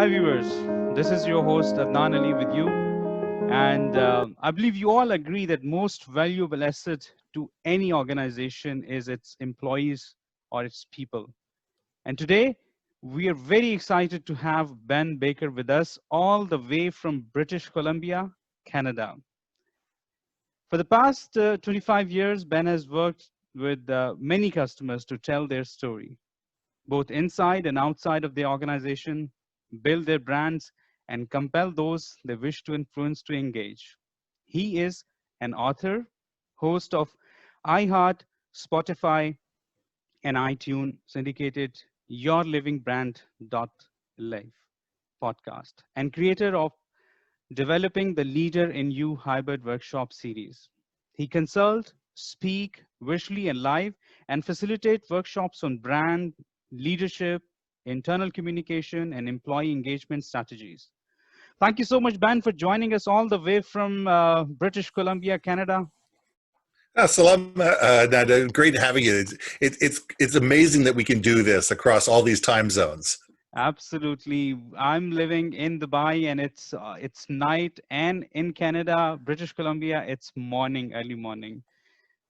Hi viewers, this is your host Adnan Ali with you, and I believe you all agree that most valuable asset to any organization is its employees or its people. And today we are very excited to have Ben Baker with us all the way from British Columbia, Canada. For the past 25 years, Ben has worked with many customers to tell their story, both inside and outside of the organization, build their brands, and compel those they wish to influence to engage. He is an author, host of iHeart, Spotify, and iTunes syndicated YourLIVINGBrand.live podcast, and creator of Developing the Leader in You hybrid workshop series. He consult, speak virtually and live, and facilitate workshops on brand, leadership, internal communication, and employee engagement strategies. Thank you so much, Ben, for joining us all the way from British Columbia, Canada. Salam, Nada. Great having you. It's amazing that we can do this across all these time zones. Absolutely. I'm living in Dubai and it's night, and in Canada, British Columbia, it's morning, early morning.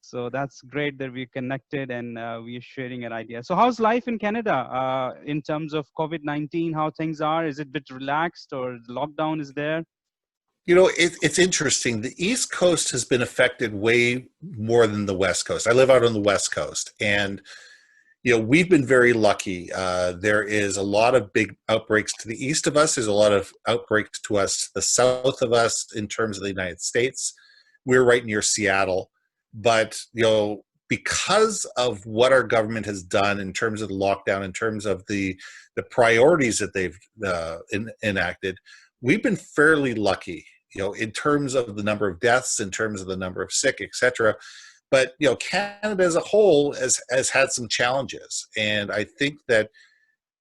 So that's great that we're connected and we are sharing an idea. So how's life in Canada in terms of COVID-19, how things are? Is it a bit relaxed or the lockdown is there? You know, it's interesting. The East Coast has been affected way more than the West Coast. I live out on the West Coast, and we've been very lucky. There is a lot of big outbreaks to the east of us. There's a lot of outbreaks to us, the south of us, in terms of the United States. We're right near Seattle. But, because of what our government has done in terms of the lockdown, in terms of the priorities that they've enacted, we've been fairly lucky, in terms of the number of deaths, in terms of the number of sick, et cetera. But, Canada as a whole has had some challenges. And I think that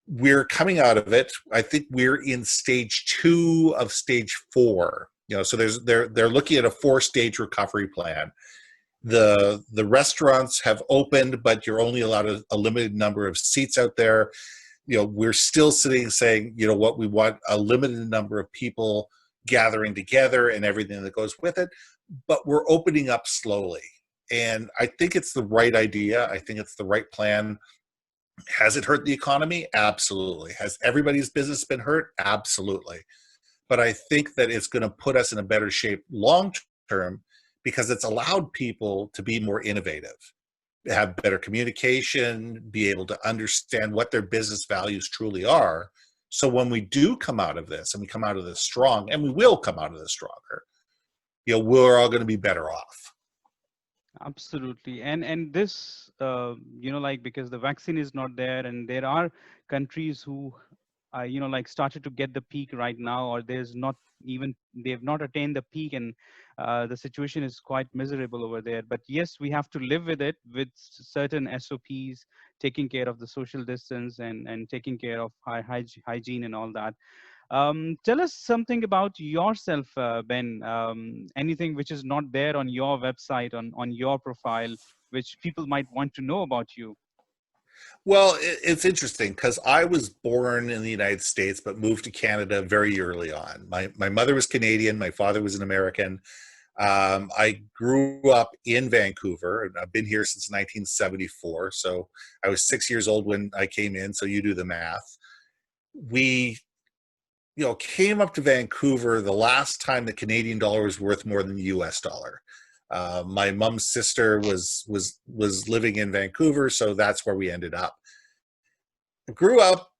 we're coming out of it. I think we're in stage 2 of stage 4. So they're looking at a 4-stage recovery plan. The restaurants have opened, but you're only allowed a limited number of seats out there. We're still saying, what we want, a limited number of people gathering together and everything that goes with it. But we're opening up slowly. And I think it's the right idea. I think it's the right plan. Has it hurt the economy? Absolutely. Has everybody's business been hurt? Absolutely. But I think that it's going to put us in a better shape long term because it's allowed people to be more innovative, have better communication, be able to understand what their business values truly are. So when we do come out of this, and we come out of this strong, and we will come out of this stronger, we're all going to be better off. Absolutely. And this, because the vaccine is not there, and there are countries who, started to get the peak right now, or there's not even, they have not attained the peak, and the situation is quite miserable over there. But yes, we have to live with it with certain SOPs, taking care of the social distance and taking care of hygiene and all that. Tell us something about yourself, Ben. Anything which is not there on your website, on your profile, which people might want to know about you. Well, it's interesting because I was born in the United States, but moved to Canada very early on. My mother was Canadian. My father was an American. I grew up in Vancouver, and I've been here since 1974. So I was 6 years old when I came in. So you do the math. We came up to Vancouver the last time the Canadian dollar was worth more than the US dollar. My mom's sister was living in Vancouver, so that's where we ended up. I grew up,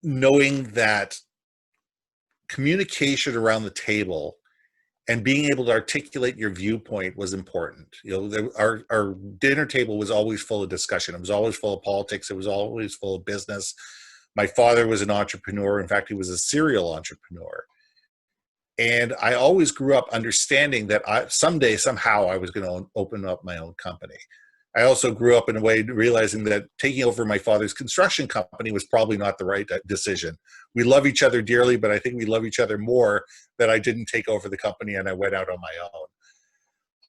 knowing that communication around the table and being able to articulate your viewpoint was important. Our dinner table was always full of discussion. It was always full of politics. It was always full of business. My father was an entrepreneur. In fact, he was a serial entrepreneur. And I always grew up understanding that someday, somehow, I was going to open up my own company. I also grew up in a way realizing that taking over my father's construction company was probably not the right decision. We love each other dearly, but I think we love each other more that I didn't take over the company and I went out on my own.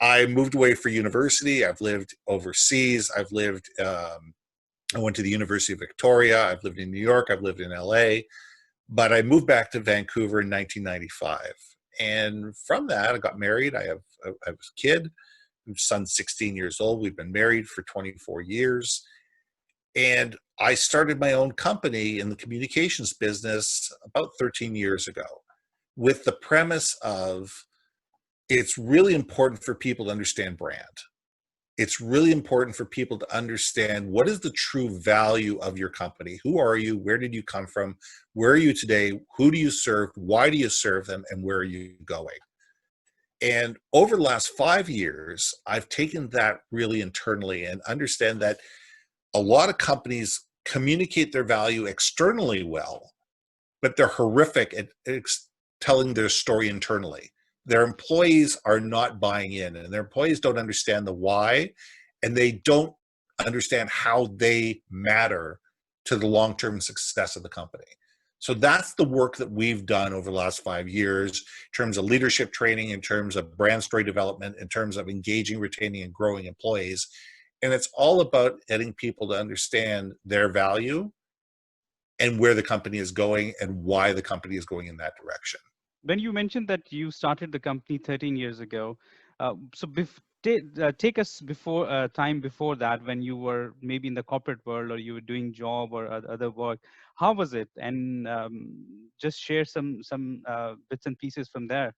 I moved away for university. I've lived overseas. I went to the University of Victoria. I've lived in New York. I've lived in LA. But I moved back to Vancouver in 1995. And from that, I got married. I have a kid. My son's 16 years old. We've been married for 24 years. And I started my own company in the communications business about 13 years ago with the premise of it's really important for people to understand brand. It's really important for people to understand what is the true value of your company. Who are you? Where did you come from? Where are you today? Who do you serve? Why do you serve them? And where are you going? And over the last 5 years, I've taken that really internally and understand that a lot of companies communicate their value externally well, but they're horrific at telling their story internally. Their employees are not buying in, and their employees don't understand the why, and they don't understand how they matter to the long-term success of the company. So that's the work that we've done over the last 5 years in terms of leadership training, in terms of brand story development, in terms of engaging, retaining, and growing employees. And it's all about getting people to understand their value and where the company is going and why the company is going in that direction. When you mentioned that you started the company 13 years ago, so take us before time before that, when you were maybe in the corporate world or you were doing job or other work. How was it? And just share some bits and pieces from there.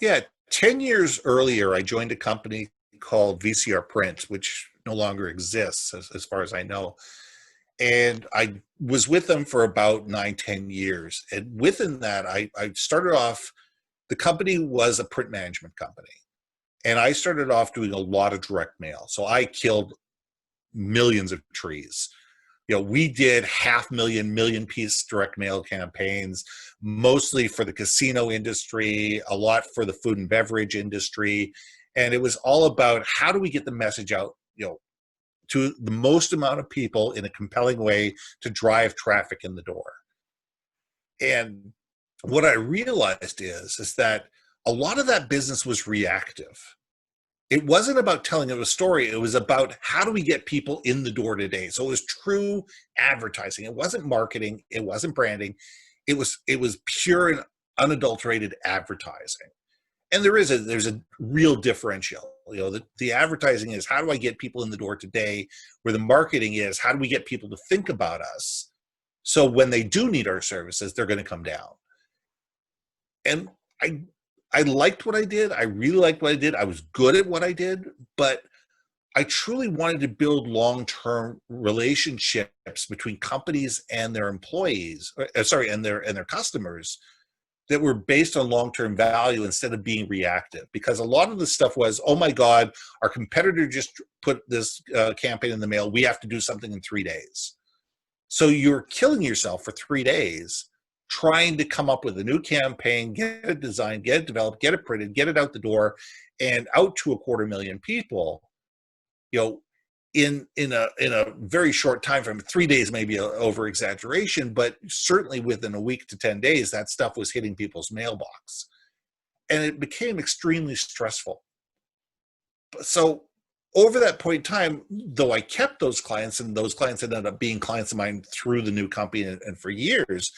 Yeah, 10 years earlier, I joined a company called VCR Print, which no longer exists as far as I know. And I was with them for about 9, 10 years. And within that, I started off, the company was a print management company. And I started off doing a lot of direct mail. So I killed millions of trees. You know, we did 500,000, million piece direct mail campaigns, mostly for the casino industry, a lot for the food and beverage industry. And it was all about how do we get the message out, you know, to the most amount of people in a compelling way to drive traffic in the door. And what I realized is that a lot of that business was reactive. It wasn't about telling a story. It was about how do we get people in the door today. So it was true advertising. It wasn't marketing. It wasn't branding. It was pure and unadulterated advertising. And there's a real differential. You know, the advertising is how do I get people in the door today, where the marketing is how do we get people to think about us so when they do need our services, they're going to come down. And I liked what I did. I really liked what I did. I was good at what I did, but I truly wanted to build long-term relationships between companies and their employees, and their customers, that were based on long-term value instead of being reactive. Because a lot of the stuff was, oh my God, our competitor just put this campaign in the mail. We have to do something in 3 days. So you're killing yourself for 3 days trying to come up with a new campaign, get it designed, get it developed, get it printed, get it out the door and out to 250,000 people, you know, in a very short time frame. 3 days may be an over exaggeration, but certainly within a week to 10 days, that stuff was hitting people's mailbox. And it became extremely stressful. So over that point in time, though I kept those clients, and those clients ended up being clients of mine through the new company and for years,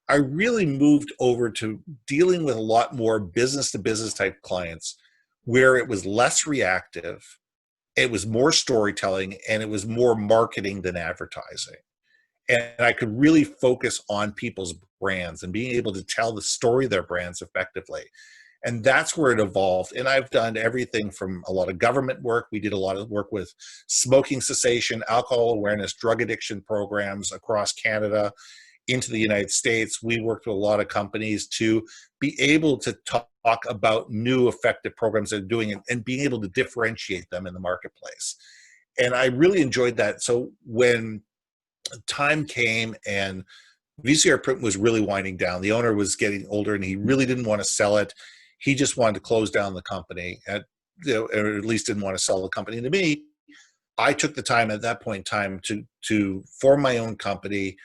I really moved over to dealing with a lot more business to business type clients where it was less reactive. It was more storytelling, and it was more marketing than advertising. And I could really focus on people's brands and being able to tell the story of their brands effectively. And that's where it evolved. And I've done everything from a lot of government work. We did a lot of work with smoking cessation, alcohol awareness, drug addiction programs across Canada into the United States. We worked with a lot of companies to be able to talk about new effective programs they're doing and being able to differentiate them in the marketplace. And I really enjoyed that. So when time came and VCR Print was really winding down, the owner was getting older and he really didn't want to sell it. He just wanted to close down the company, or at least didn't want to sell the company to me. I took the time at that point in time to form my own company,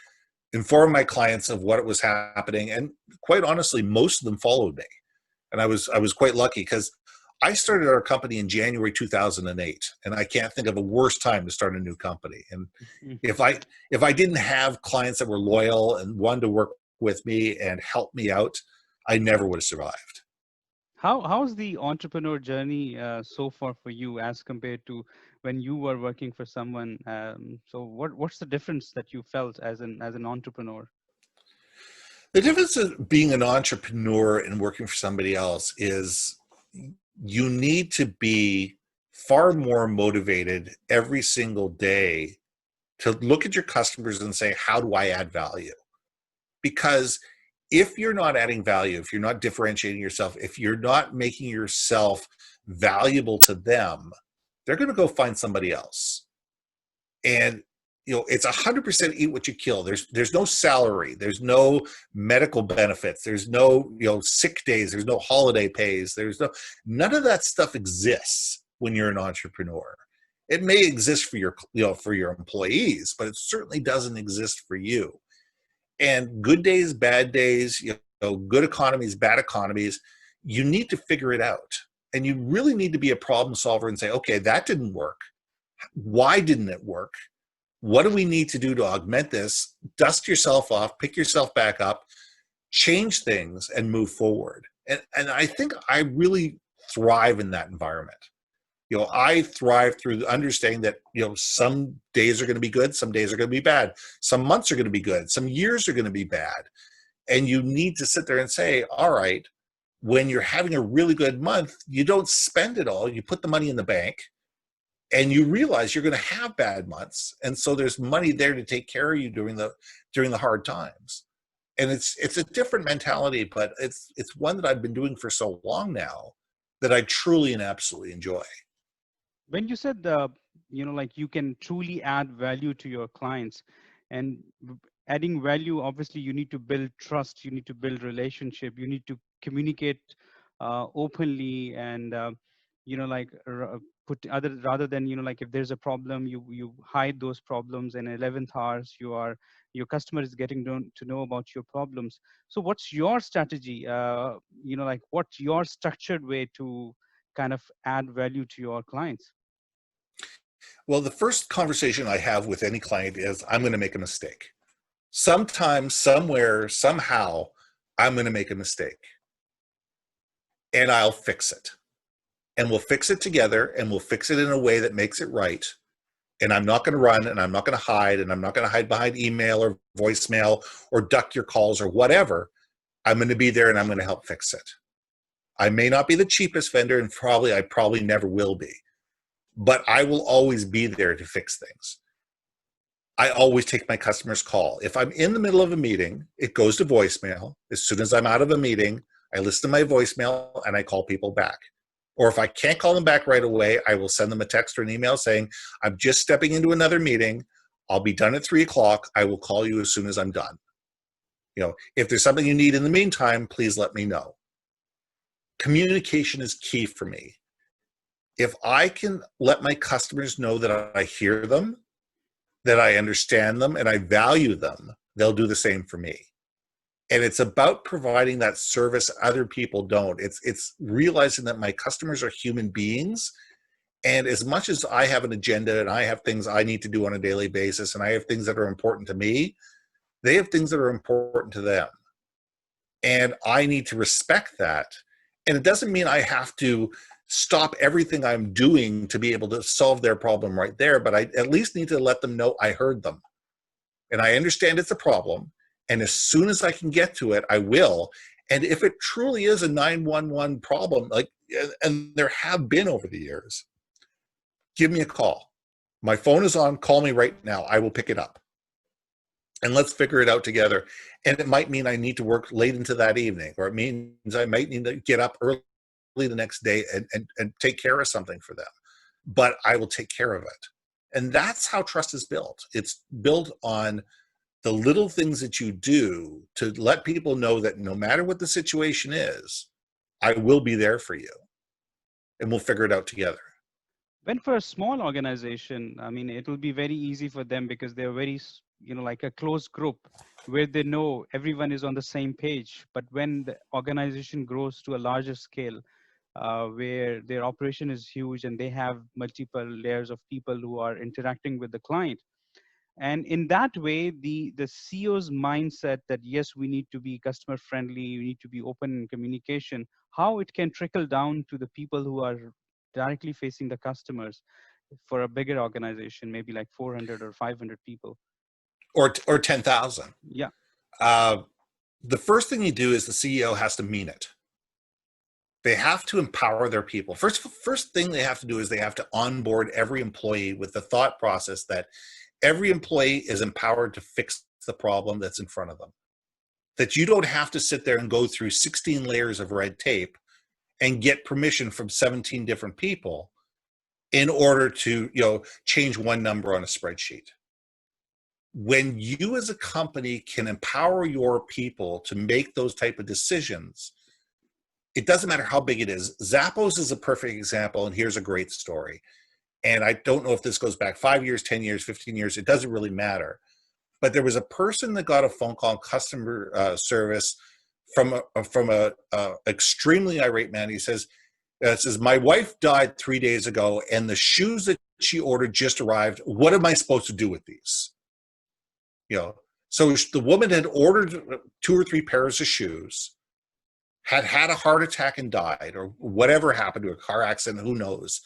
inform my clients of what was happening. And quite honestly, most of them followed me. And I was quite lucky because I started our company in January 2008, and I can't think of a worse time to start a new company. And if I didn't have clients that were loyal and wanted to work with me and help me out, I never would have survived. How's the entrepreneur journey so far for you as compared to when you were working for someone? So what's the difference that you felt as an entrepreneur? The difference of being an entrepreneur and working for somebody else is you need to be far more motivated every single day to look at your customers and say, how do I add value? Because if you're not adding value, if you're not differentiating yourself, if you're not making yourself valuable to them, they're going to go find somebody else. And it's 100% eat what you kill. There's no salary, there's no medical benefits, there's no sick days, there's no holiday pays, none of that stuff exists when you're an entrepreneur. It may exist for your employees, but it certainly doesn't exist for you. And good days, bad days, good economies, bad economies, you need to figure it out. And you really need to be a problem solver and say, okay, that didn't work. Why didn't it work? What do we need to do to augment this? Dust yourself off, pick yourself back up, change things, and move forward. And I think I really thrive in that environment. I thrive through understanding that, some days are going to be good, some days are going to be bad, some months are going to be good, some years are going to be bad. And you need to sit there and say, all right, when you're having a really good month, you don't spend it all. You put the money in the bank and you realize you're going to have bad months. And so there's money there to take care of you during the hard times. And it's a different mentality, but it's one that I've been doing for so long now that I truly and absolutely enjoy. When you said like you can truly add value to your clients, and adding value, obviously you need to build trust, you need to build relationship, you need to communicate openly, and like put other rather than like if there's a problem, you hide those problems, and 11th hours your customer is getting to know about your problems. So what's your strategy, like what's your structured way to kind of add value to your clients? Well, the first conversation I have with any client is, I'm going to make a mistake. Sometime, somewhere, somehow, I'm going to make a mistake. And I'll fix it. And we'll fix it together, and we'll fix it in a way that makes it right. And I'm not going to run, and I'm not going to hide, and I'm not going to hide behind email or voicemail or duck your calls or whatever. I'm going to be there, and I'm going to help fix it. I may not be the cheapest vendor, and I probably never will be. But I will always be there to fix things. I always take my customer's call. If I'm in the middle of a meeting, it goes to voicemail. As soon as I'm out of a meeting, I listen to my voicemail and I call people back. Or if I can't call them back right away, I will send them a text or an email saying, I'm just stepping into another meeting. I'll be done at 3:00. I will call you as soon as I'm done. If there's something you need in the meantime, please let me know. Communication is key for me. If I can let my customers know that I hear them, that I understand them, and I value them, they'll do the same for me. And it's about providing that service other people don't. It's realizing that my customers are human beings. And as much as I have an agenda and I have things I need to do on a daily basis, and I have things that are important to me, they have things that are important to them. And I need to respect that. And it doesn't mean I have to stop everything I'm doing to be able to solve their problem right there, but I at least need to let them know I heard them. And I understand it's a problem. And as soon as I can get to it, I will. And if it truly is a 911 problem, and there have been over the years, give me a call. My phone is on, call me right now. I will pick it up. And let's figure it out together. And it might mean I need to work late into that evening, or it means I might need to get up early the next day and take care of something for them. But I will take care of it. And that's how trust is built. It's built on the little things that you do to let people know that no matter what the situation is, I will be there for you. And we'll figure it out together. When for a small organization, I mean, it will be very easy for them because they're very, like a close group where they know everyone is on the same page. But when the organization grows to a larger scale, where their operation is huge and they have multiple layers of people who are interacting with the client. And in that way, the CEO's mindset that yes, we need to be customer friendly, we need to be open in communication, how it can trickle down to the people who are directly facing the customers for a bigger organization, maybe like 400 or 500 people. Or 10,000. Yeah, The first thing you do is the CEO has to mean it. They have to empower their people. First thing they have to do is they have to onboard every employee with the thought process that every employee is empowered to fix the problem that's in front of them. That you don't have to sit there and go through 16 layers of red tape and get permission from 17 different people in order to, change one number on a spreadsheet. When you as a company can empower your people to make those type of decisions, it doesn't matter how big it is. Zappos is a perfect example, and here's a great story. And I don't know if this goes back 5 years, 10 years, 15 years. It doesn't really matter. But there was a person that got a phone call in customer service from a extremely irate man. He says, my wife died 3 days ago, and the shoes that she ordered just arrived. What am I supposed to do with these? So the woman had ordered 2 or 3 pairs of shoes, had a heart attack and died, or whatever happened to a car accident, who knows.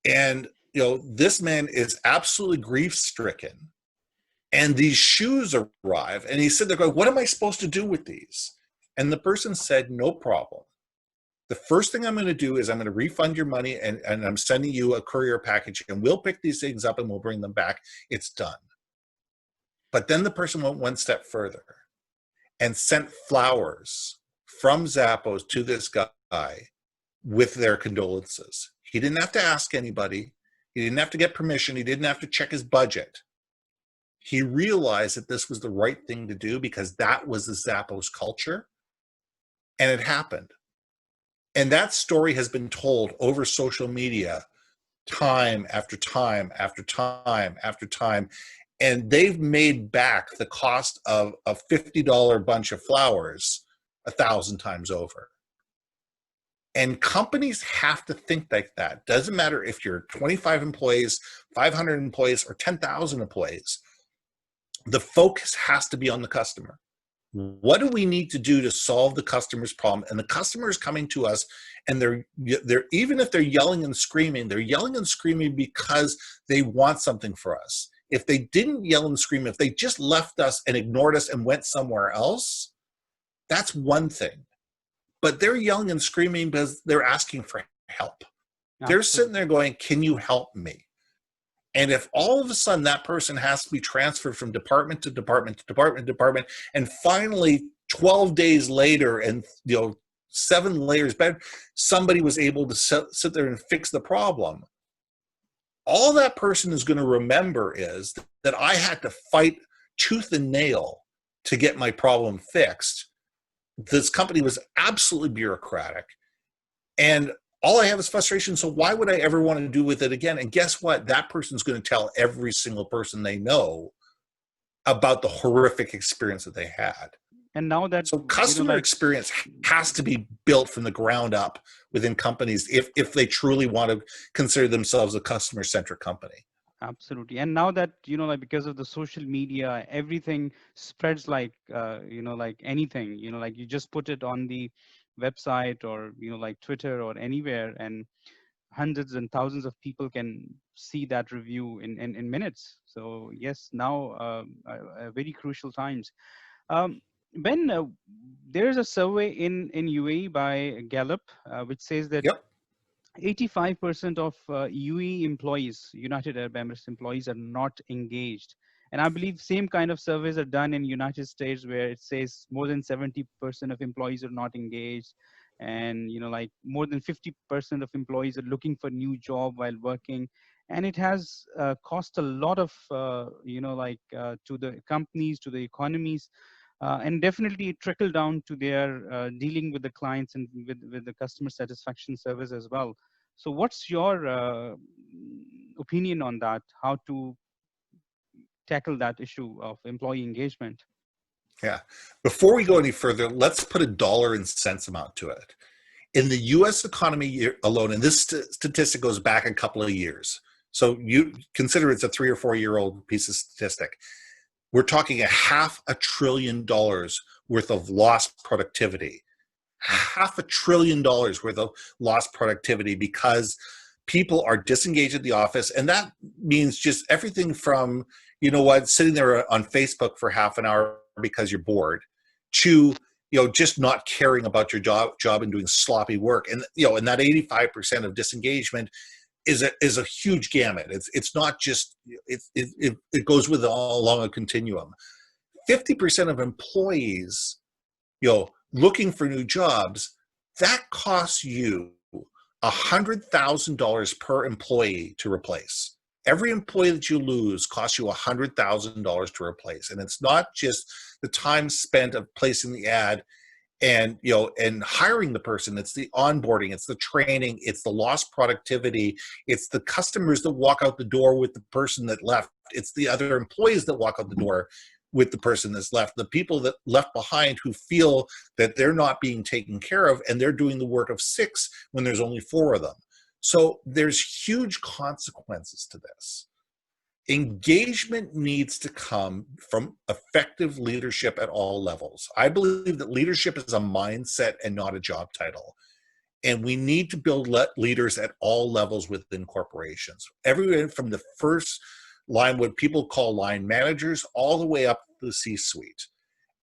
And, this man is absolutely grief-stricken. And these shoes arrive, and he said, they're going, what am I supposed to do with these? And the person said, no problem. The first thing I'm going to do is I'm going to refund your money, and I'm sending you a courier package, and we'll pick these things up and we'll bring them back. It's done. But then the person went one step further and sent flowers from Zappos to this guy with their condolences. He didn't have to ask anybody. He didn't have to get permission. He didn't have to check his budget. He realized that this was the right thing to do because that was the Zappos culture, and it happened. And that story has been told over social media time after time after time after time. And they've made back the cost of a $50 bunch of flowers 1,000 times over. And companies have to think like that. Doesn't matter if you're 25 employees, 500 employees, or 10,000 employees. The focus has to be on the customer. What do we need to do to solve the customer's problem? And the customer is coming to us, and they're even if they're yelling and screaming because they want something for us. If they didn't yell and scream, if they just left us and ignored us and went somewhere else, that's one thing. But they're yelling and screaming because they're asking for help. Absolutely. They're sitting there going, can you help me? And if all of a sudden that person has to be transferred from department to department to department to department, and finally 12 days later and 7 layers better, somebody was able to sit there and fix the problem, all that person is going to remember is that I had to fight tooth and nail to get my problem fixed. This company was absolutely bureaucratic, and all I have is frustration. So why would I ever want to do with it again? And guess what? That person's going to tell every single person they know about the horrific experience that they had. And now that, so customer experience has to be built from the ground up within companies if they truly want to consider themselves a customer-centric company. Absolutely. And now that, because of the social media, everything spreads like anything, like you just put it on the website or, like Twitter or anywhere, and hundreds and thousands of people can see that review in minutes. So yes, now very crucial times. Ben, there's a survey in UAE by Gallup, which says that 85% of UAE employees, United Arab Emirates employees, are not engaged. And I believe same kind of surveys are done in United States, where it says more than 70% of employees are not engaged. And, like more than 50% of employees are looking for new job while working. And it has cost a lot of, to the companies, to the economies. And definitely it trickled down to their dealing with the clients and with the customer satisfaction service as well. So what's your opinion on that? How to tackle that issue of employee engagement? Yeah. Before we go any further, let's put a dollar and cents amount to it. In the US economy alone, and this statistic goes back a couple of years, so you consider it's a 3 or 4 year old piece of statistic, we're talking $500 billion worth of lost productivity. $500 billion worth of lost productivity because people are disengaged at the office. And that means just everything from, you know what, sitting there on Facebook for half an hour because you're bored, to, you know, just not caring about your job and doing sloppy work. And, you know, and that 85% of disengagement is a huge gamut. It's not just, it goes with all along a continuum. 50% of employees, you know, looking for new jobs, that costs you $100,000 per employee to replace. Every employee that you lose costs you $100,000 to replace. And it's not just the time spent of placing the ad and, you know, and hiring the person. It's the onboarding, it's the training, it's the lost productivity, it's the customers that walk out the door with the person that left, it's the other employees that walk out the door with the person that's left, the people that left behind who feel that they're not being taken care of and they're doing the work of 6 when there's only 4 of them. So there's huge consequences to this. Engagement needs to come from effective leadership at all levels. I believe that leadership is a mindset and not a job title. And we need to build leaders at all levels within corporations. Everywhere from the first line, what people call line managers, all the way up to the C-suite.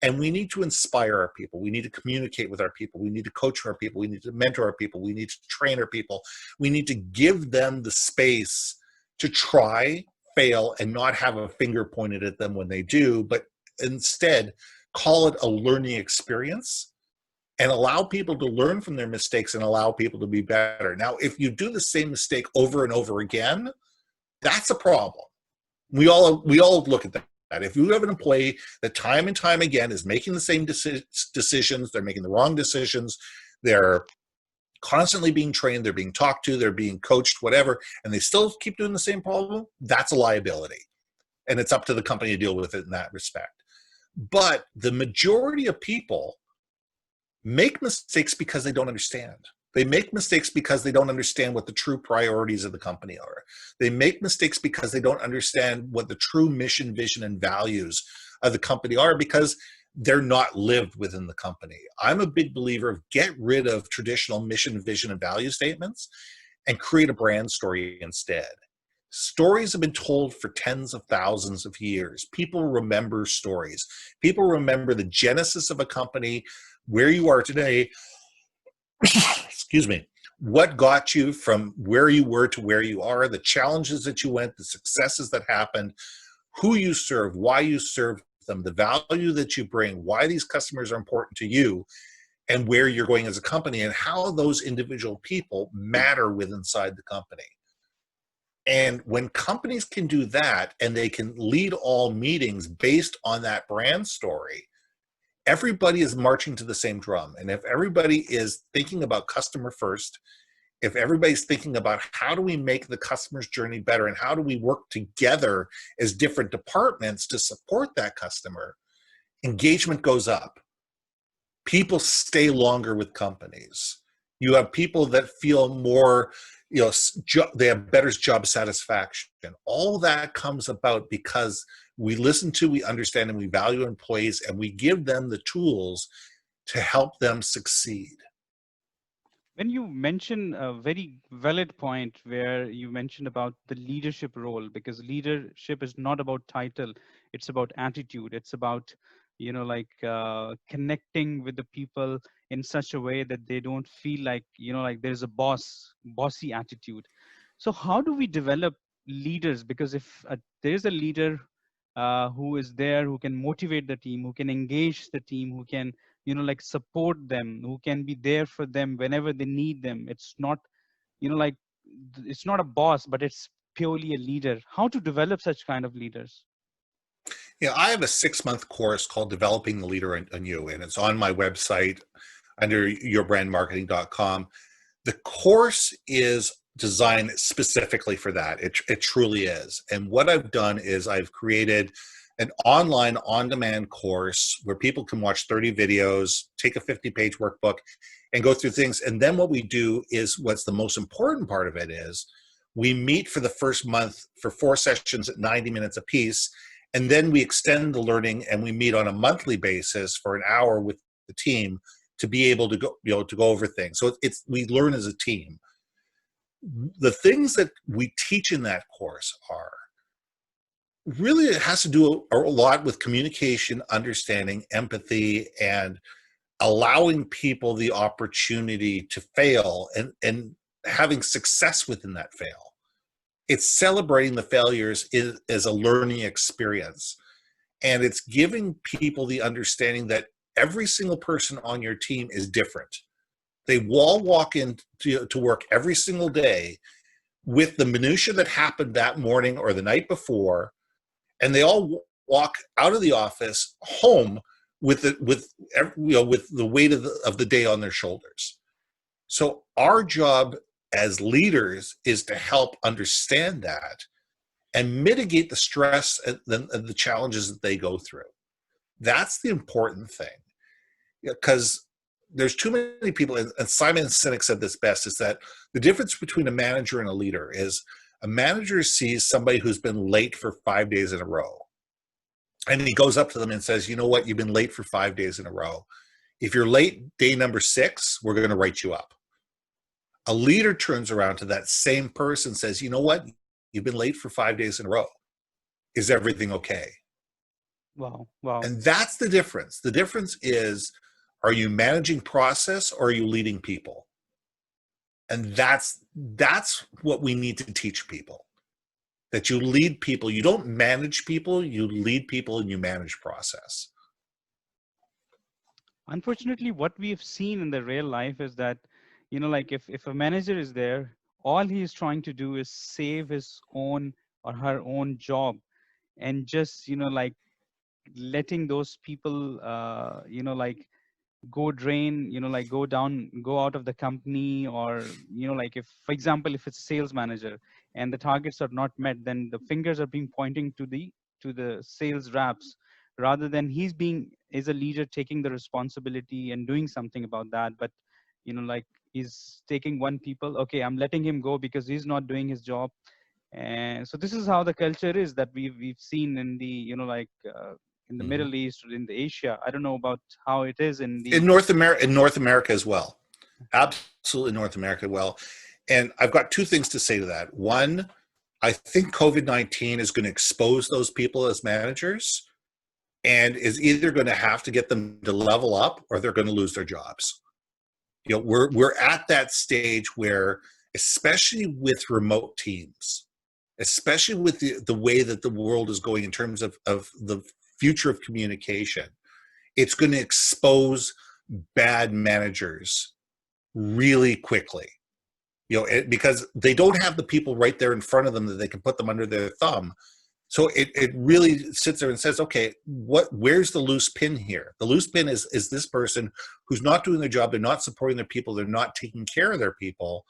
And we need to inspire our people. We need to communicate with our people. We need to coach our people. We need to mentor our people. We need to train our people. We need to give them the space to try, fail, and not have a finger pointed at them when they do, but instead call it a learning experience and allow people to learn from their mistakes and allow people to be better. Now, if you do the same mistake over and over again, that's a problem. We all look at that. If you have an employee that time and time again is making the same decisions, they're making the wrong decisions, they're constantly being trained, they're being talked to, they're being coached, whatever, and they still keep doing the same problem, that's a liability. And it's up to the company to deal with it in that respect. But the majority of people make mistakes because they don't understand. They make mistakes because they don't understand what the true priorities of the company are. They make mistakes because they don't understand what the true mission, vision, and values of the company are, because they're not lived within the company. I'm a big believer of get rid of traditional mission, vision, and value statements and create a brand story instead. Stories have been told for tens of thousands of years. People remember stories. People remember the genesis of a company, where you are today, excuse me, what got you from where you were to where you are, the challenges that you went, the successes that happened, who you serve, why you serve them, the value that you bring, why these customers are important to you, and where you're going as a company, and how those individual people matter within inside the company. And when companies can do that and they can lead all meetings based on that brand story, everybody is marching to the same drum. And if everybody is thinking about customer first, if everybody's thinking about how do we make the customer's journey better and how do we work together as different departments to support that customer, engagement goes up. People stay longer with companies. You have people that feel more, you know, they have better job satisfaction. All that comes about because we listen to, we understand, and we value employees, and we give them the tools to help them succeed. When you mention a very valid point where you mentioned about the leadership role, because leadership is not about title, it's about attitude. It's about, you know, like connecting with the people in such a way that they don't feel like, you know, like there's a bossy attitude. So how do we develop leaders? Because if there is a leader who is there, who can motivate the team, who can engage the team, who can, you know, like support them, who can be there for them whenever they need them. It's not, you know, like it's not a boss, but it's purely a leader. How to develop such kind of leaders? Yeah, I have a 6-month course called Developing the Leader in You, and it's on my website under YourBrandMarketing.com. The course is designed specifically for that. It truly is. And what I've done is I've created an online on-demand course where people can watch 30 videos, take a 50-page workbook, and go through things. And then what we do is, what's the most important part of it is, we meet for the first month for 4 sessions at 90 minutes apiece. And then we extend the learning and we meet on a monthly basis for an hour with the team to be able to go, to go over things. So we learn as a team. The things that we teach in that course are really, it has to do a lot with communication, understanding, empathy, and allowing people the opportunity to fail and having success within that fail. It's celebrating the failures as a learning experience. And it's giving people the understanding that every single person on your team is different. They all walk in to work every single day with the minutia that happened that morning or the night before, and they all walk out of the office home with the weight of the day on their shoulders. So our job as leaders is to help understand that and mitigate the stress and the challenges that they go through. That's the important thing, because there's too many people, and Simon Sinek said this best, is that the difference between a manager and a leader is a manager sees somebody who's been late for 5 days in a row, and he goes up to them and says, you know what, you've been late for 5 days in a row. If you're late day number 6, we're going to write you up. A leader turns around to that same person and says, you know what, you've been late for 5 days in a row. Is everything okay? Wow. And that's the difference. The difference is, are you managing process or are you leading people? And that's what we need to teach people. That you lead people. You don't manage people, you lead people and you manage process. Unfortunately, what we've seen in the real life is that, like if a manager is there, all he is trying to do is save his own or her own job, and just, like letting those people, like go drain, like go out of the company, or, like if, for example, if it's a sales manager and the targets are not met, then the fingers are being pointing to the sales reps, rather than he's being, as a leader, taking the responsibility and doing something about that. But, like he's taking one people, okay, I'm letting him go because he's not doing his job. And so this is how the culture is that we've seen in the, in the Mm-hmm. Middle East or in the Asia. I don't know about how it is in In the. North America as well. Absolutely, North America as well. And I've got 2 things to say to that. One, I think COVID-19 is going to expose those people as managers, and is either going to have to get them to level up or they're going to lose their jobs. We're at that stage where, especially with remote teams, especially with the way that the world is going in terms of the future of communication, it's going to expose bad managers really quickly. Because they don't have the people right there in front of them that they can put them under their thumb. So it really sits there and says, okay, where's the loose pin here? The loose pin is this person who's not doing their job, they're not supporting their people, they're not taking care of their people.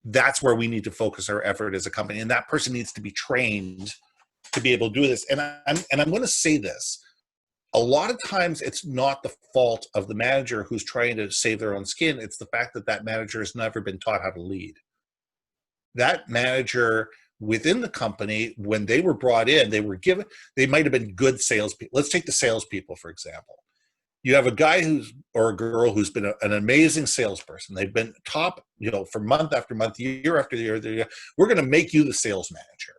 That's where we need to focus our effort as a company. And that person needs to be trained to be able to do this. And I'm going to say this. A lot of times it's not the fault of the manager who's trying to save their own skin. It's the fact that that manager has never been taught how to lead. That manager within the company, when they were brought in, they might have been good salespeople. Let's take the salespeople, for example. You have a guy or a girl who's been an amazing salesperson. They've been top, for month after month, year after year. We're going to make you the sales manager.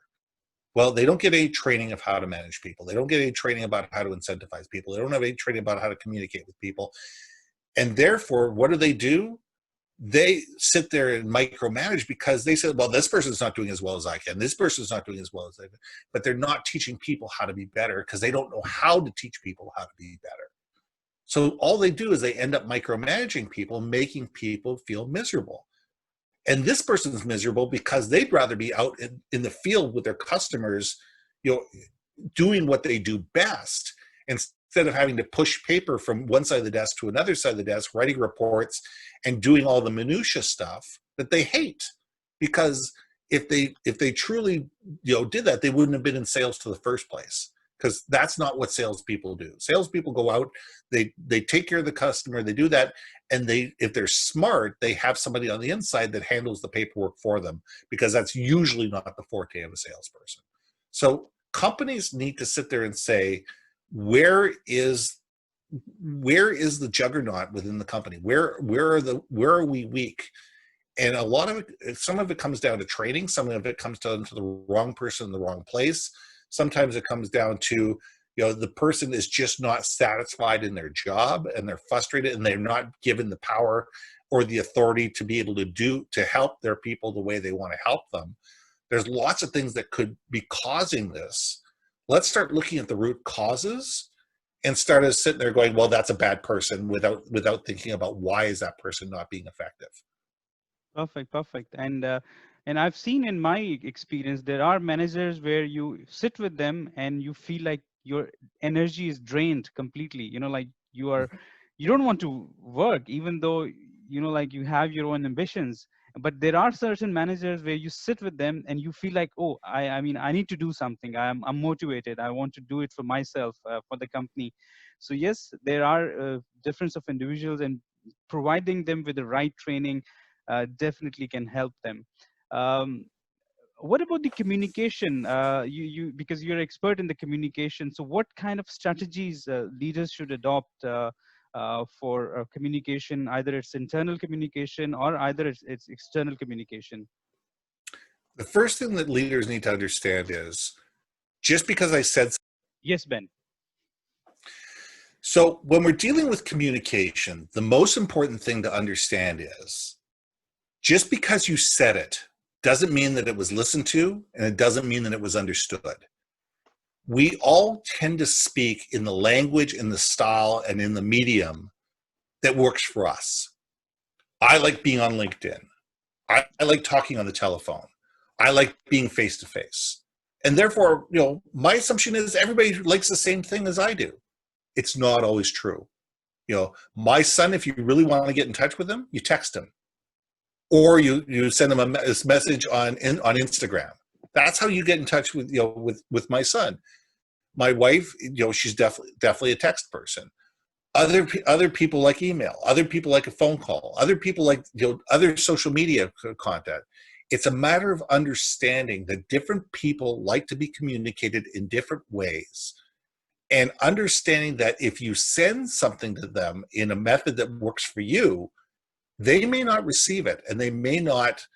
Well, they don't get any training of how to manage people. They don't get any training about how to incentivize people. They don't have any training about how to communicate with people. And therefore, what do? They sit there and micromanage because they say, well, this person's not doing as well as I can. This person's not doing as well as I can. But they're not teaching people how to be better because they don't know how to teach people how to be better. So all they do is they end up micromanaging people, making people feel miserable. And this person's miserable because they'd rather be out in the field with their customers, doing what they do best, instead of having to push paper from one side of the desk to another side of the desk, writing reports and doing all the minutia stuff that they hate. Because if they truly did that, they wouldn't have been in sales to the first place. Because that's not what salespeople do. Salespeople go out, they take care of the customer, they do that, And if they're smart, they have somebody on the inside that handles the paperwork for them, because that's usually not the forte of a salesperson. So companies need to sit there and say, where is the juggernaut within the company? Where are we weak? And a lot of it, some of it comes down to training. Some of it comes down to the wrong person in the wrong place. Sometimes it comes down to, the person is just not satisfied in their job, and they're frustrated, and they're not given the power or the authority to be able to help their people the way they want to help them. There's lots of things that could be causing this. Let's start looking at the root causes and start sitting there going, well, that's a bad person, without thinking about why is that person not being effective. Perfect. And I've seen in my experience, there are managers where you sit with them and you feel like your energy is drained completely. Like you don't want to work, even though like you have your own ambitions. But there are certain managers where you sit with them and you feel like, oh, I mean, I need to do something. I'm motivated. I want to do it for myself, for the company. So yes, there are difference of individuals, and providing them with the right training definitely can help them. Um, what about the communication? You because you're expert in the communication. So what kind of strategies leaders should adopt for communication? Either it's internal communication or either it's external communication. The first thing that leaders need to understand is, just because I said. Yes, Ben. So when we're dealing with communication, the most important thing to understand is, just because you said it doesn't mean that it was listened to, and it doesn't mean that it was understood. We all tend to speak in the language, in the style, and in the medium that works for us. I like being on LinkedIn. I like talking on the telephone. I like being face-to-face. And therefore, my assumption is everybody likes the same thing as I do. It's not always true. My son, if you really want to get in touch with him, you text him. Or you send him a message on Instagram. That's how you get in touch with with my son. My wife, she's definitely a text person. Other people like email. Other people like a phone call. Other people like other social media content. It's a matter of understanding that different people like to be communicated in different ways, and understanding that if you send something to them in a method that works for you, they may not receive it, and they may not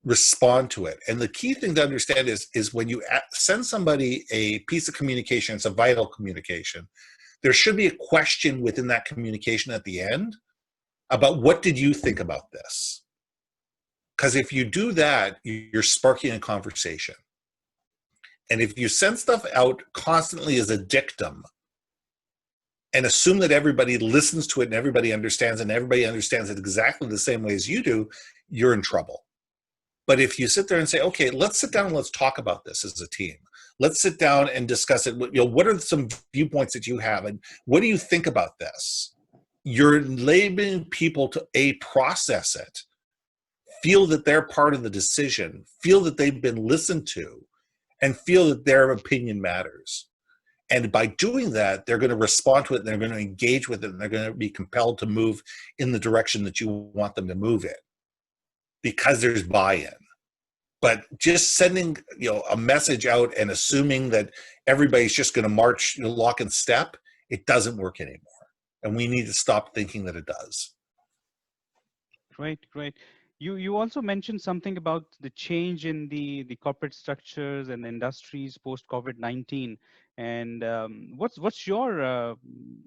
respond to it. And the key thing to understand is when you send somebody a piece of communication, it's a vital communication, there should be a question within that communication at the end about, what did you think about this? Because if you do that, you're sparking a conversation. And if you send stuff out constantly as a dictum and assume that everybody listens to it and everybody understands it exactly the same way as you do, you're in trouble. But if you sit there and say, okay, let's sit down and let's talk about this as a team. Let's sit down and discuss it. What are some viewpoints that you have, and what do you think about this? You're labeling people to process it, feel that they're part of the decision, feel that they've been listened to, and feel that their opinion matters. And by doing that, they're going to respond to it, and they're going to engage with it, and they're going to be compelled to move in the direction that you want them to move in, because there's buy-in. But just sending a message out and assuming that everybody's just going to march lock and step, it doesn't work anymore. And we need to stop thinking that it does. Great. You also mentioned something about the change in the corporate structures and the industries post COVID-19. And what's your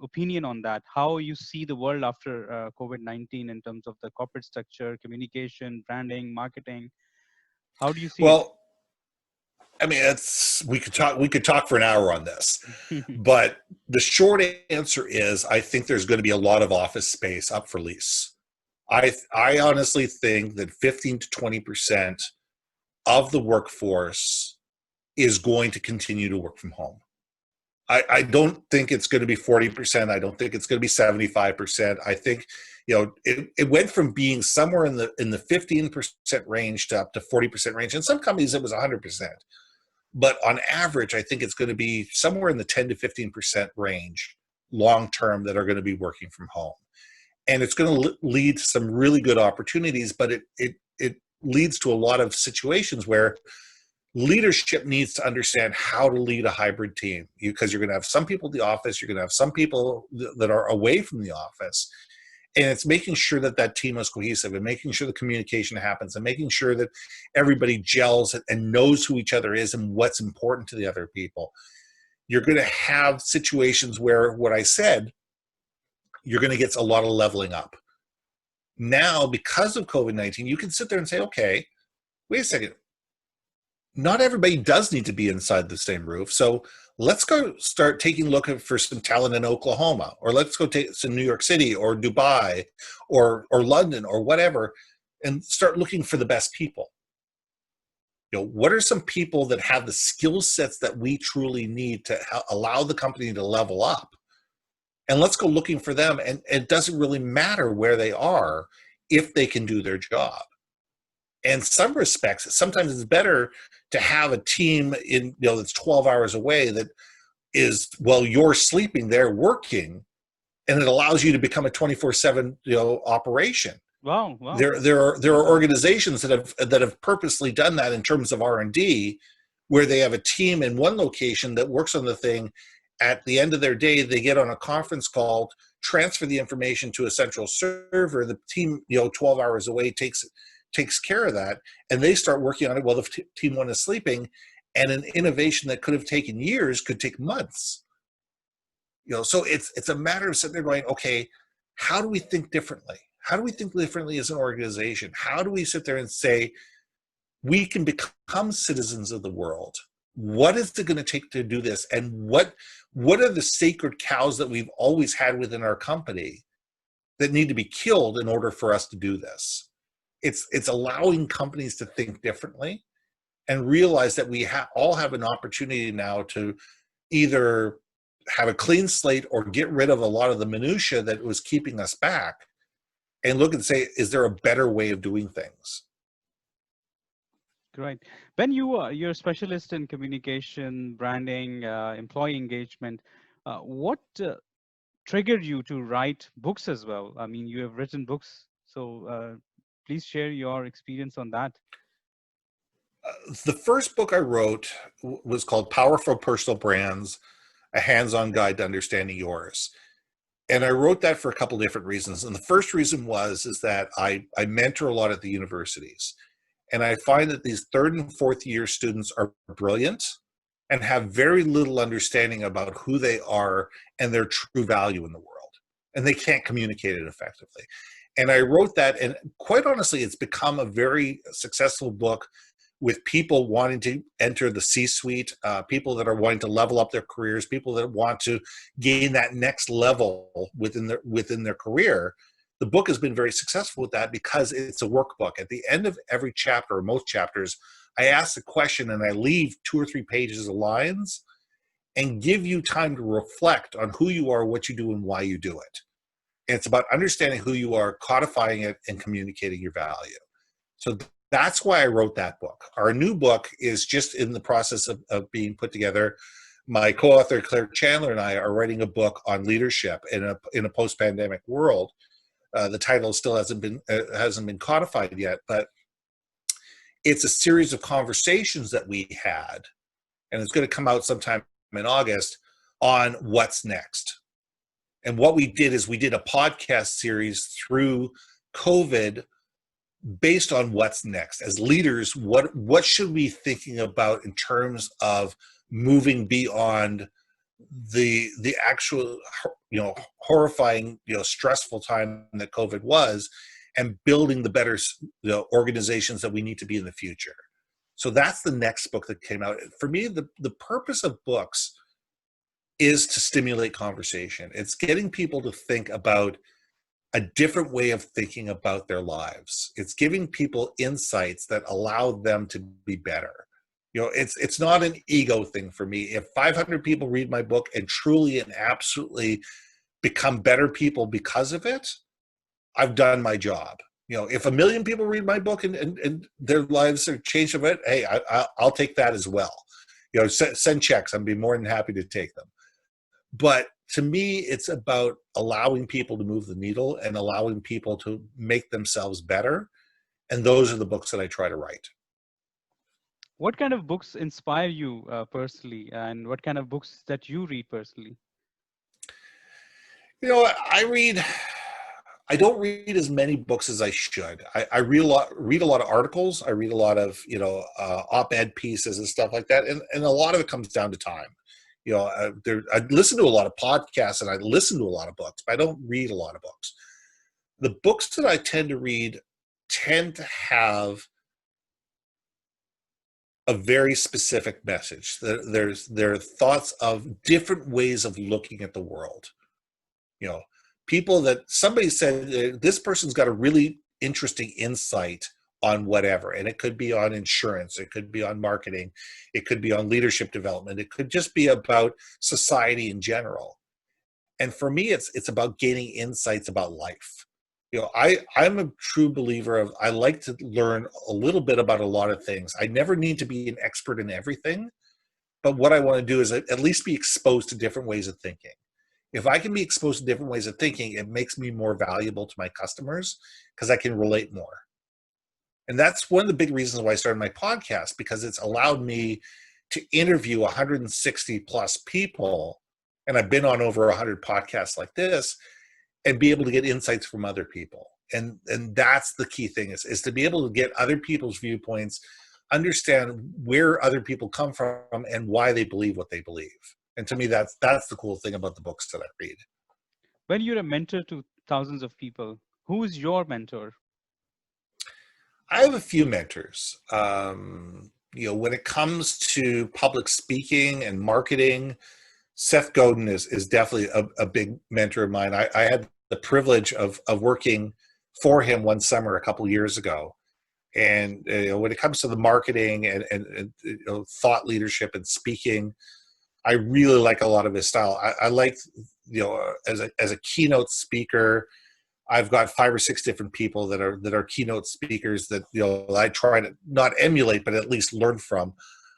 opinion on that? How you see the world after COVID-19 in terms of the corporate structure, communication, branding, marketing? How do you see Well, I mean, we could talk for an hour on this, it? but the short answer is, I think there's going to be a lot of office space up for lease. I honestly think that 15 to 20% of the workforce is going to continue to work from home. I don't think it's going to be 40%. I don't think it's going to be 75%. I think, it went from being somewhere in the 15% range to up to 40% range. In some companies, it was 100%. But on average, I think it's going to be somewhere in the 10 to 15% range long term that are going to be working from home. And it's going to lead to some really good opportunities, but it leads to a lot of situations where leadership needs to understand how to lead a hybrid team, because you're going to have some people in the office, you're going to have some people that are away from the office. And it's making sure that that team is cohesive and making sure the communication happens and making sure that everybody gels and knows who each other is and what's important to the other people. You're going to have situations where what I said, you're going to get a lot of leveling up. Now, because of COVID-19, you can sit there and say, okay, wait a second. Not everybody does need to be inside the same roof. So let's go start taking a look for some talent in Oklahoma, or let's go take some New York City or Dubai or London or whatever, and start looking for the best people. What are some people that have the skill sets that we truly need to allow the company to level up? And let's go looking for them. And it doesn't really matter where they are if they can do their job. In some respects, sometimes it's better to have a team that's 12 hours away that is, while you're sleeping, they're working, and it allows you to become a 24/7 operation. Wow. There are organizations that have purposely done that in terms of R&D, where they have a team in one location that works on the thing. At the end of their day, they get on a conference call, transfer the information to a central server. The team, 12 hours away, takes care of that, and they start working on it while the team one is sleeping. And an innovation that could have taken years could take months. So it's a matter of sitting there going, okay, how do we think differently? How do we think differently as an organization? How do we sit there and say, we can become citizens of the world? What is it going to take to do this? And what are the sacred cows that we've always had within our company that need to be killed in order for us to do this? It's allowing companies to think differently and realize that we all have an opportunity now to either have a clean slate or get rid of a lot of the minutia that was keeping us back, and look and say, is there a better way of doing things? Great. Ben, you're a specialist in communication, branding, employee engagement. What triggered you to write books as well? I mean, you have written books, so please share your experience on that. The first book I wrote was called Powerful Personal Brands, A Hands-On Guide to Understanding Yours. And I wrote that for a couple different reasons. And the first reason is that I mentor a lot at the universities. And I find that these third and fourth year students are brilliant and have very little understanding about who they are and their true value in the world. And they can't communicate it effectively. And I wrote that, and quite honestly, it's become a very successful book with people wanting to enter the C-suite, people that are wanting to level up their careers, people that want to gain that next level within their career. The book has been very successful with that because it's a workbook. At the end of every chapter, or most chapters, I ask a question and I leave 2 or 3 pages of lines and give you time to reflect on who you are, what you do, and why you do it. And it's about understanding who you are, codifying it, and communicating your value. So that's why I wrote that book. Our new book is just in the process of being put together. My co-author, Claire Chandler, and I are writing a book on leadership in a post-pandemic world. The title still hasn't been codified yet, but it's a series of conversations that we had, and it's going to come out sometime in August, on what's next. And what we did is we did a podcast series through COVID based on what's next. As leaders, what should we be thinking about in terms of moving beyond the actual horrifying stressful time that COVID was, and building the better organizations that we need to be in the future. So that's the next book that came out. For me, the purpose of books is to stimulate conversation. It's getting people to think about a different way of thinking about their lives. It's giving people insights that allow them to be better. It's not an ego thing for me. If 500 people read my book and truly and absolutely become better people because of it, I've done my job. If 1 million people read my book and their lives are changed of it, hey, I'll take that as well. Send checks. I'd be more than happy to take them. But to me, it's about allowing people to move the needle and allowing people to make themselves better. And those are the books that I try to write. What kind of books inspire you personally, and what kind of books that you read personally? You know, I don't read as many books as I should. I read a lot of articles. I read a lot of, op-ed pieces and stuff like that. And a lot of it comes down to time. I listen to a lot of podcasts and I listen to a lot of books, but I don't read a lot of books. The books that I tend to read tend to have a very specific message. There are thoughts of different ways of looking at the world. People that somebody said, this person's got a really interesting insight on whatever. And it could be on insurance. It could be on marketing. It could be on leadership development. It could just be about society in general. And for me, it's about gaining insights about life. I'm a true believer of, I like to learn a little bit about a lot of things. I never need to be an expert in everything, but what I want to do is at least be exposed to different ways of thinking. If I can be exposed to different ways of thinking, it makes me more valuable to my customers because I can relate more. And that's one of the big reasons why I started my podcast, because it's allowed me to interview 160 plus people. And I've been on over 100 podcasts like this, and be able to get insights from other people. And that's the key thing is to be able to get other people's viewpoints, understand where other people come from and why they believe what they believe. And to me, that's the cool thing about the books that I read. When you're a mentor to thousands of people, who is your mentor? I have a few mentors. When it comes to public speaking and marketing, Seth Godin is definitely a big mentor of mine. I had the privilege of working for him one summer a couple years ago. And when it comes to the marketing and thought leadership and speaking, I really like a lot of his style. I like, as a keynote speaker, I've got 5 or 6 different people that are keynote speakers that I try to not emulate, but at least learn from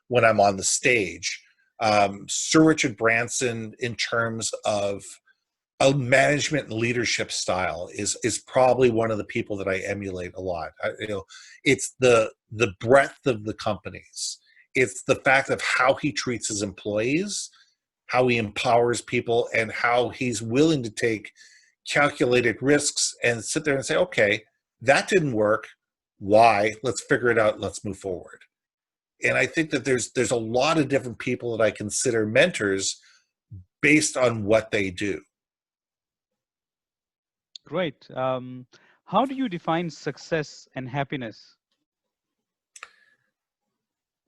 when I'm on the stage. Sir Richard Branson, in terms of a management and leadership style, is probably one of the people that I emulate a lot. It's the breadth of the companies. It's the fact of how he treats his employees, how he empowers people, and how he's willing to take calculated risks and sit there and say, okay, that didn't work. Why? Let's figure it out. Let's move forward. And I think that there's a lot of different people that I consider mentors based on what they do. Great. How do you define success and happiness?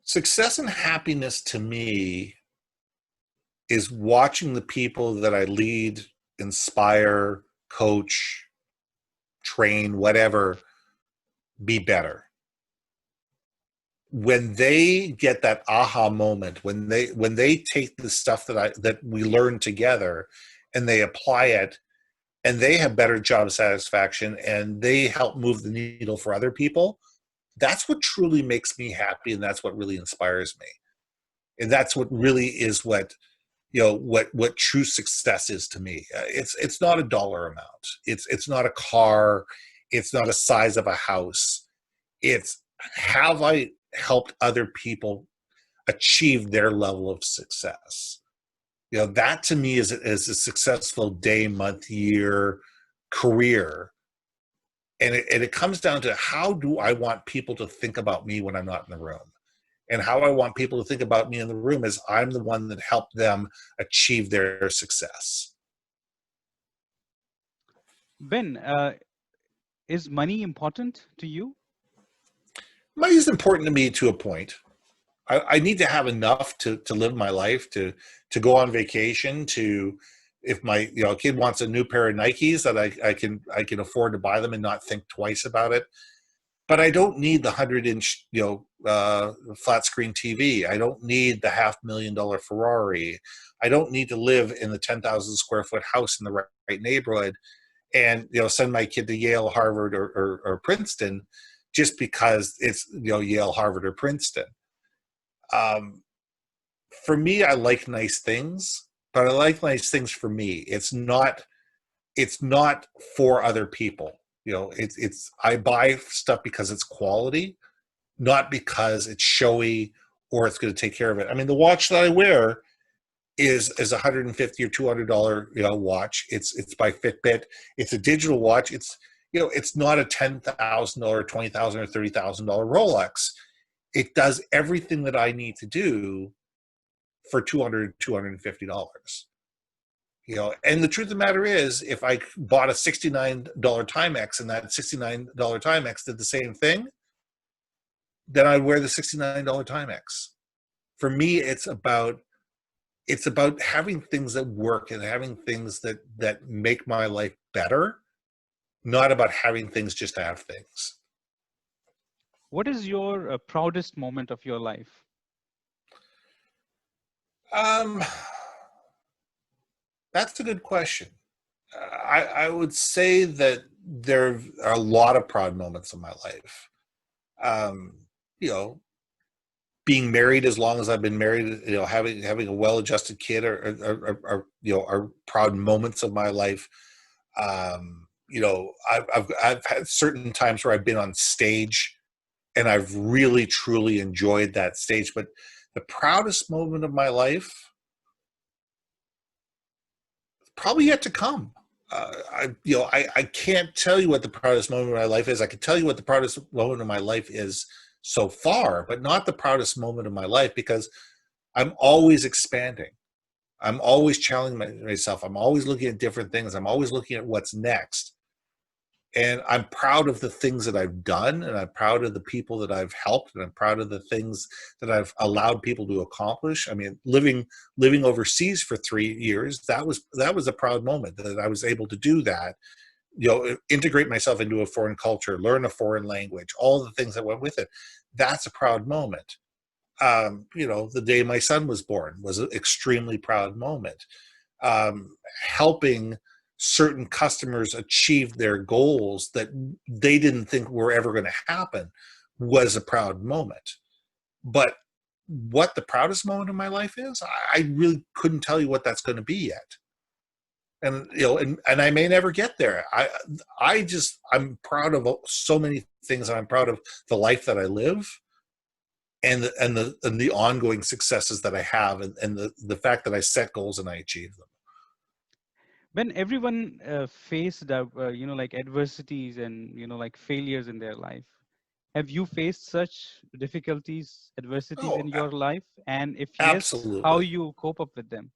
Success and happiness to me is watching the people that I lead, inspire, coach, train, whatever, be better. When they get that aha moment, when they take the stuff that we learn together and they apply it, and they have better job satisfaction and they help move the needle for other people, that's what truly makes me happy, and that's what really inspires me. And that's what really is what true success is to me. It's not a dollar amount. It's not a car. It's not a size of a house. It's, have I helped other people achieve their level of success? That to me is a successful day, month, year, career. And it comes down to, how do I want people to think about me when I'm not in the room? And how I want people to think about me in the room is I'm the one that helped them achieve their success. Ben, is money important to you? Money is important to me to a point. I need to have enough to live my life, to go on vacation, to, if my kid wants a new pair of Nikes, that I can afford to buy them and not think twice about it. But I don't need the 100-inch flat screen TV. I don't need the $500,000 Ferrari. I don't need to live in the 10,000 square foot house in the right neighborhood, and send my kid to Yale, Harvard, or Princeton just because it's Yale, Harvard, or Princeton. For me, I like nice things. but I like nice things for me. It's not for other people. It's I buy stuff because it's quality, not because it's showy or it's going to take care of it. I mean, the watch that I wear is $150 or $200 watch. It's by Fitbit. It's a digital watch. It's not a $10,000, $20,000 or $30,000 Rolex. It does everything that I need to do for $250. And the truth of the matter is, if I bought a $69 Timex and that $69 Timex did the same thing, then I'd wear the $69 Timex. For me, it's about having things that work and having things that make my life better, not about having things just to have things. What is your proudest moment of your life? That's a good question. I would say that there are a lot of proud moments in my life. Being married as long as I've been married, having a well-adjusted kid are proud moments of my life. I've had certain times where I've been on stage and I've really truly enjoyed that stage. But the proudest moment of my life, probably yet to come. I can't tell you what the proudest moment of my life is. I can tell you what the proudest moment of my life is so far, but not the proudest moment of my life, because I'm always expanding. I'm always challenging myself. I'm always looking at different things. I'm always looking at what's next. And I'm proud of the things that I've done, and I'm proud of the people that I've helped, and I'm proud of the things that I've allowed people to accomplish. I mean, living overseas for 3 years, that was a proud moment that I was able to do that. Integrate myself into a foreign culture, learn a foreign language, all the things that went with it. That's a proud moment. The day my son was born was an extremely proud moment. Helping certain customers achieve their goals that they didn't think were ever going to happen was a proud moment. But what the proudest moment of my life is, I really couldn't tell you what that's going to be yet. And and I may never get there. I'm proud of so many things. I'm proud of the life that I live, and the ongoing successes that I have, and the fact that I set goals and I achieve them. When everyone faced like adversities and like failures in their life, have you faced such difficulties, adversities Oh, in your life? And if yes, how absolutely. you cope up with them?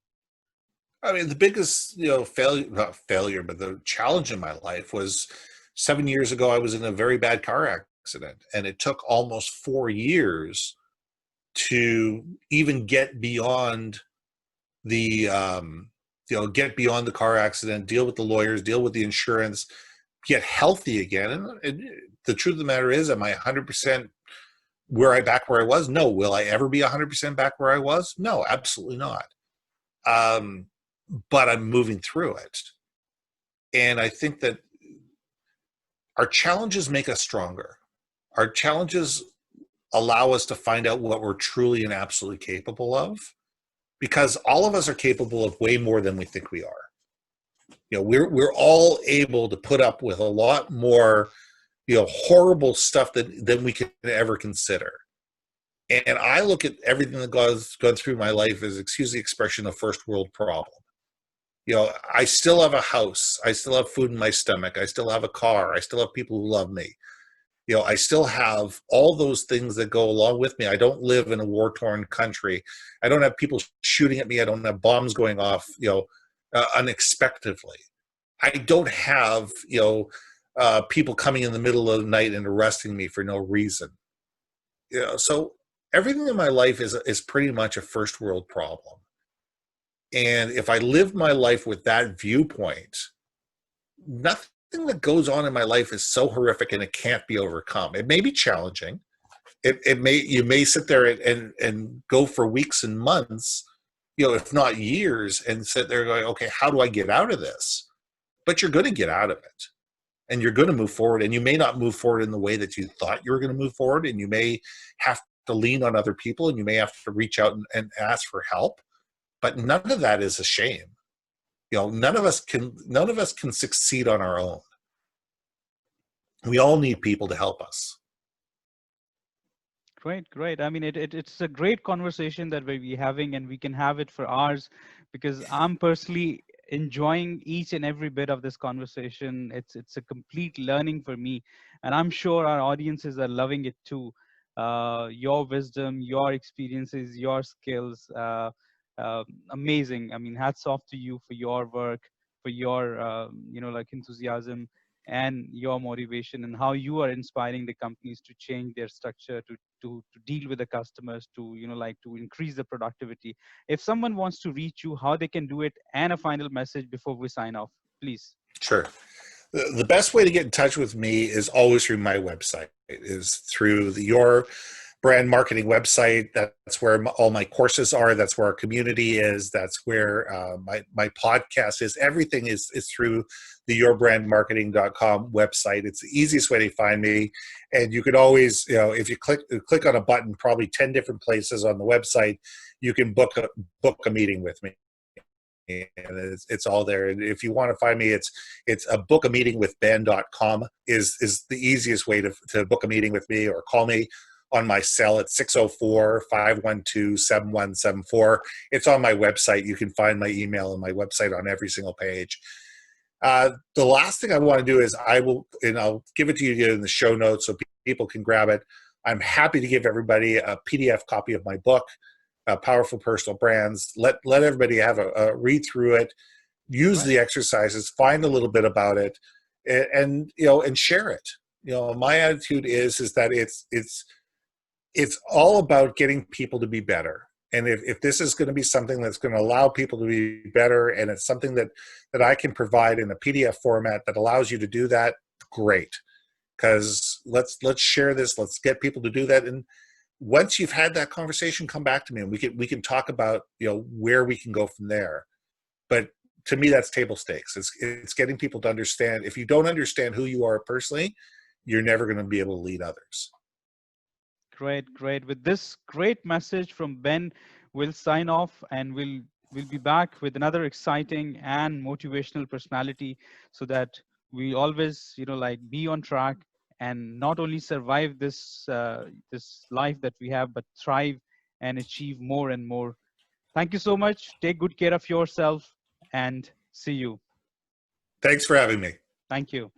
I mean, the biggest, failure, not failure, but the challenge in my life was 7 years ago. I was in a very bad car accident, and it took almost 4 years to even get beyond the, get beyond the car accident, deal with the lawyers, deal with the insurance, get healthy again. And the truth of the matter is, am I 100% back where I was? No. Will I ever be 100% back where I was? No, absolutely not. But I'm moving through it. And I think that our challenges make us stronger. Our challenges allow us to find out what we're truly and absolutely capable of, because all of us are capable of way more than we think we are. We're all able to put up with a lot more, horrible stuff than we can ever consider. And I look at everything that gone through my life as, excuse the expression, a first world problem. I still have a house. I still have food in my stomach. I still have a car. I still have people who love me. I still have all those things that go along with me. I don't live in a war-torn country. I don't have people shooting at me. I don't have bombs going off, unexpectedly. I don't have, people coming in the middle of the night and arresting me for no reason. So everything in my life is pretty much a first world problem. And if I lived my life with that viewpoint, nothing that goes on in my life is so horrific and it can't be overcome. It may be challenging. You may sit there and go for weeks and months, if not years, and sit there going, okay, how do I get out of this? But you're going to get out of it, and you're going to move forward. And you may not move forward in the way that you thought you were going to move forward. And you may have to lean on other people, and you may have to reach out and ask for help. but none of that is a shame. None of us can succeed on our own. We all need people to help us. Great, great. I mean, it's a great conversation that we're having, and we can have it for hours, because I'm personally enjoying each and every bit of this conversation. It's a complete learning for me, and I'm sure our audiences are loving it too. Your wisdom, your experiences, your skills, uh, amazing. I mean, hats off to you for your work, for your like enthusiasm and your motivation, and how you are inspiring the companies to change their structure, to deal with the customers, to to increase the productivity. If someone wants to reach you, how they can do it, and a final message before we sign off, please. Sure. The best way to get in touch with me is always through my website. It is through Your Brand Marketing website. That's where all my courses are. That's where our community is. That's where my podcast is. Everything is through the YourBrandMarketing.com website. It's the easiest way to find me. And you could always, if you click on a button, probably 10 different places on the website, you can book a meeting with me. And it's all there. And if you want to find me, it's a book a meeting with Ben.com is the easiest way to book a meeting with me, or call me on my cell at 604-512-7174. It's on my website. You can find my email on my website on every single page. The last thing I want to do is I'll give it to you in the show notes so people can grab it. I'm happy to give everybody a PDF copy of my book, Powerful Personal Brands. Let everybody have a read through it, use the exercises, find a little bit about it, and share it. My attitude is that it's all about getting people to be better. And if this is going to be something that's going to allow people to be better, and it's something that I can provide in a PDF format that allows you to do that, great. Because let's share this. Let's get people to do that. And once you've had that conversation, come back to me, and we can talk about where we can go from there. But to me, that's table stakes. It's getting people to understand. If you don't understand who you are personally, you're never going to be able to lead others. Great, great. With this great message from Ben, we'll sign off, and we'll be back with another exciting and motivational personality, so that we always be on track, and not only survive this life that we have, but thrive and achieve more and more. Thank you so much. Take good care of yourself, and see you. Thanks for having me. Thank you.